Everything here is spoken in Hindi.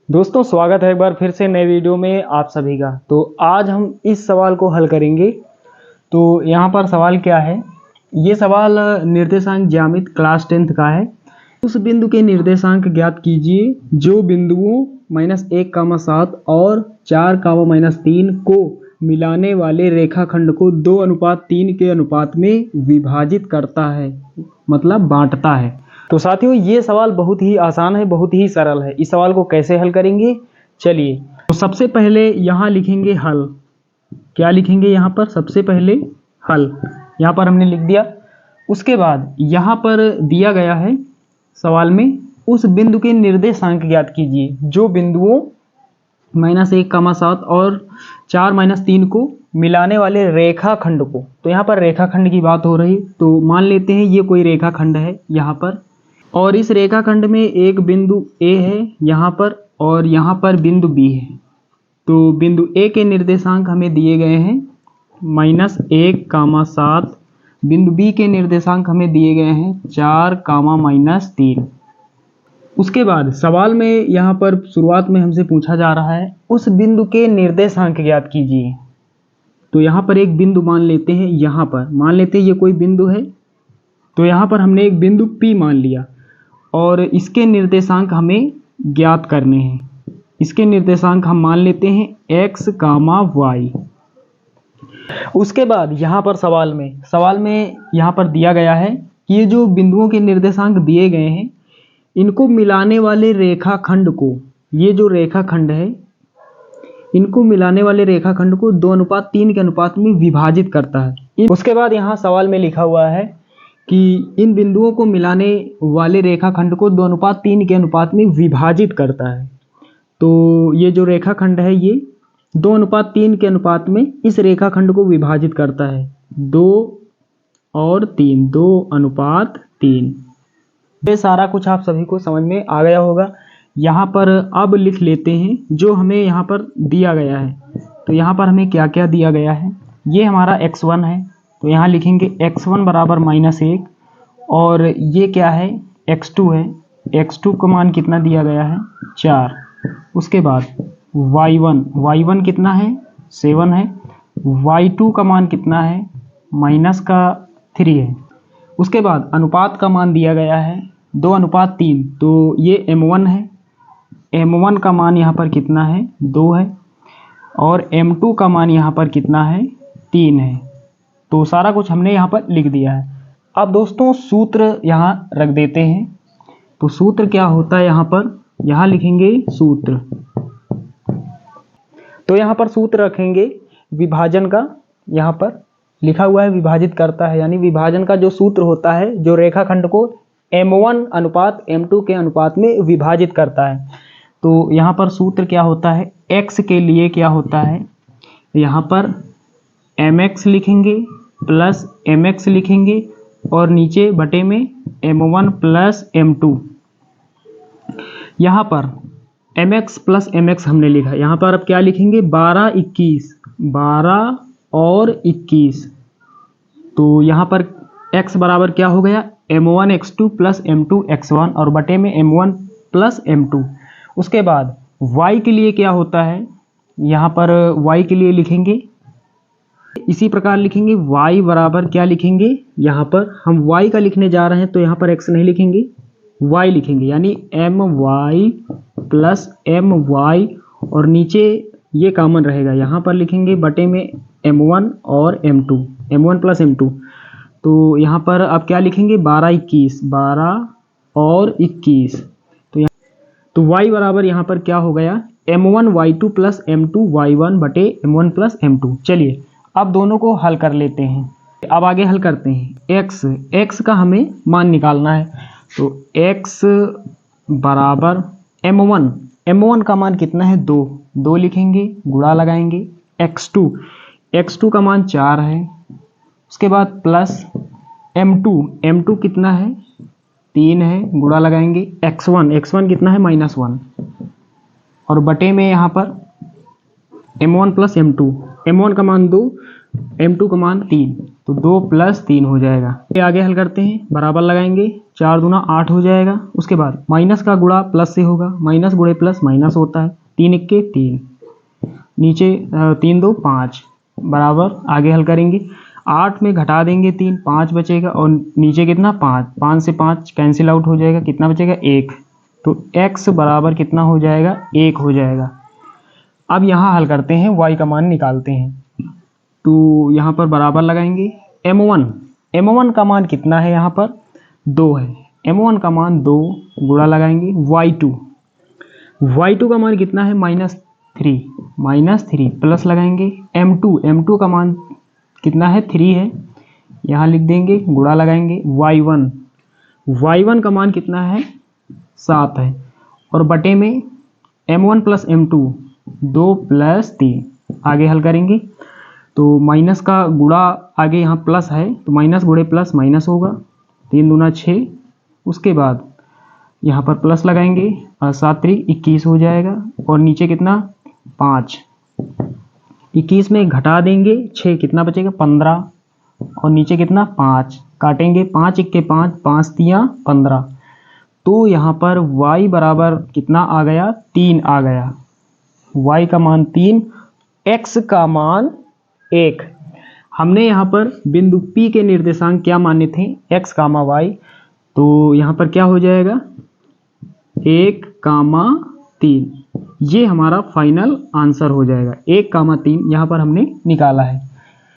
दोस्तों स्वागत है एक बार फिर से नए वीडियो में आप सभी का। तो आज हम इस सवाल को हल करेंगे। तो यहाँ पर सवाल क्या है, ये सवाल निर्देशांक ज्यामिति क्लास 10th का है। उस बिंदु के निर्देशांक ज्ञात कीजिए जो बिंदुओं -1, 7 और 4, -3 को मिलाने वाले रेखाखंड को 2:3 के अनुपात में विभाजित करता है, मतलब बांटता है। तो साथियों ये सवाल बहुत ही आसान है, बहुत ही सरल है। इस सवाल को कैसे हल करेंगे, चलिए। तो सबसे पहले यहाँ लिखेंगे हल। क्या लिखेंगे यहाँ पर? सबसे पहले हल यहाँ पर हमने लिख दिया। उसके बाद यहाँ पर दिया गया है सवाल में, उस बिंदु के निर्देशांक ज्ञात कीजिए जो बिंदुओं -1, 7 और 4, -3 को मिलाने वाले रेखाखंड को। तो यहाँ पर रेखाखंड की बात हो रही, तो मान लेते हैं ये कोई रेखाखंड है यहाँ पर, और इस रेखाखंड में एक बिंदु A है यहाँ पर, और यहाँ पर बिंदु B है। तो बिंदु A के निर्देशांक हमें दिए गए हैं -1, 7। बिंदु B के निर्देशांक हमें दिए गए हैं 4, -3। उसके बाद सवाल में यहाँ पर शुरुआत में हमसे पूछा जा रहा है उस बिंदु के निर्देशांक ज्ञात कीजिए। तो यहाँ पर एक बिंदु मान लेते हैं, यहाँ पर मान लेते हैं ये कोई बिंदु है। तो यहाँ पर हमने एक बिंदु P मान लिया और इसके निर्देशांक हमें ज्ञात करने हैं। इसके निर्देशांक हम मान लेते हैं x, y। उसके बाद यहाँ पर सवाल में यहाँ पर दिया गया है कि ये जो बिंदुओं के निर्देशांक दिए गए हैं इनको मिलाने वाले रेखाखंड को, ये जो रेखाखंड है इनको मिलाने वाले रेखाखंड को 2:3 के अनुपात में विभाजित करता है। उसके बाद यहाँ सवाल में लिखा हुआ है कि इन बिंदुओं को मिलाने वाले रेखाखंड को 2:3 के अनुपात में विभाजित करता है। तो ये जो रेखाखंड है ये 2:3 के अनुपात में इस रेखाखंड को विभाजित करता है। 2 और 3, 2:3। ये सारा कुछ आप सभी को समझ में आ गया होगा। यहाँ पर अब लिख लेते हैं जो हमें यहाँ पर दिया गया है। तो यहाँ पर हमें क्या क्या दिया गया है, ये हमारा x1 है। तो यहाँ लिखेंगे x1 बराबर -1, और ये क्या है, x2 है। x2 का मान कितना दिया गया है, 4। उसके बाद y1 कितना है, 7 है। y2 का मान कितना है, -3 है। उसके बाद अनुपात का मान दिया गया है 2:3। तो ये m1 है। m1 का मान यहाँ पर कितना है, 2 है। और m2 का मान यहाँ पर कितना है, 3 है। तो सारा कुछ हमने यहाँ पर लिख दिया है। अब दोस्तों सूत्र यहाँ रख देते हैं। तो सूत्र क्या होता है, यहाँ लिखेंगे सूत्र। तो यहाँ पर सूत्र रखेंगे विभाजन का। यहाँ पर लिखा हुआ है विभाजित करता है, यानी विभाजन का जो सूत्र होता है जो रेखाखंड को m1 अनुपात m2 के अनुपात में विभाजित करता है। तो यहाँ पर सूत्र क्या होता है, x के लिए क्या होता है, यहाँ पर mx लिखेंगे प्लस mx लिखेंगे और नीचे बटे में m1 प्लस m2। यहाँ पर mx प्लस mx हमने लिखा। यहाँ पर अब क्या लिखेंगे, 12, 21, 12 और 21। तो यहाँ पर x बराबर क्या हो गया, m1 x2 plus m2 x1 और बटे में m1 प्लस m2। उसके बाद y के लिए क्या होता है, यहाँ पर y के लिए लिखेंगे इसी प्रकार लिखेंगे। y बराबर क्या लिखेंगे, यहाँ पर हम y का लिखने जा रहे हैं तो यहाँ पर x नहीं लिखेंगे, y लिखेंगे, यानी my प्लस my और नीचे ये कॉमन रहेगा, यहाँ पर लिखेंगे बटे में m1 और m2, m1 प्लस m2। तो यहाँ पर अब क्या लिखेंगे, 12, 21, 12 और 21। तो y बराबर यहाँ पर क्या हो गया, m1 y2 plus m2 y1 बटे m1 प्लस m2। चलिए अब दोनों को हल कर लेते हैं। अब आगे हल करते हैं। x का हमें मान निकालना है। तो x बराबर m1 का मान कितना है, 2 लिखेंगे, गुणा लगाएंगे। x2 का मान 4 है। उसके बाद प्लस m2 कितना है, 3 है, गुणा लगाएंगे। x1 कितना है, -1 और बटे में यहाँ पर m1 प्लस m2। m1 का मान 2, m2 का मान 3। तो 2 + 3 हो जाएगा। ये आगे हल करते हैं, बराबर लगाएंगे, 4 दूना 8 हो जाएगा। उसके बाद माइनस का गुणा प्लस से होगा, माइनस गुणे प्लस माइनस होता है, 3 × 3, नीचे 3 2 5 बराबर आगे हल करेंगे, 8 में घटा देंगे 3, 5 बचेगा और नीचे कितना 5, 5 से 5 कैंसिल आउट हो जाएगा, कितना बचेगा 1, तो x बराबर कितना हो जाएगा 1 हो जाएगा। अब यहाँ हल करते हैं, y का मान निकालते हैं, तो यहाँ पर बराबर लगाएंगे, m1 का मान कितना है, यहाँ पर 2 है, m1 का मान 2 गुणा लगाएंगे, y2 का मान कितना है -3 प्लस लगाएंगे, m2 का मान कितना है 3 है, यहाँ लिख देंगे, गुणा लगाएंगे, y1 का मान कितना है 7 है, और बटे में m1 + m2 2 + 3 आगे हल करेंगे, तो माइनस का गुणा आगे यहाँ प्लस है, तो माइनस गुणे प्लस माइनस होगा, 3 दूना 6, उसके बाद यहाँ पर प्लस लगाएंगे, 7 × 21 हो जाएगा, और नीचे कितना 5, 21 में घटा देंगे 6, कितना बचेगा 15, और नीचे कितना 5, काटेंगे 5 × 5, 5 × 15, तो यहाँ पर y बराबर कितना आ गया 3 आ गया, y का मान 3, x का मान 1। हमने यहाँ पर बिंदु P के निर्देशांक क्या माने थे, x, y, तो यहाँ पर क्या हो जाएगा 1, 3, ये हमारा फाइनल आंसर हो जाएगा, 1, 3 यहाँ पर हमने निकाला है।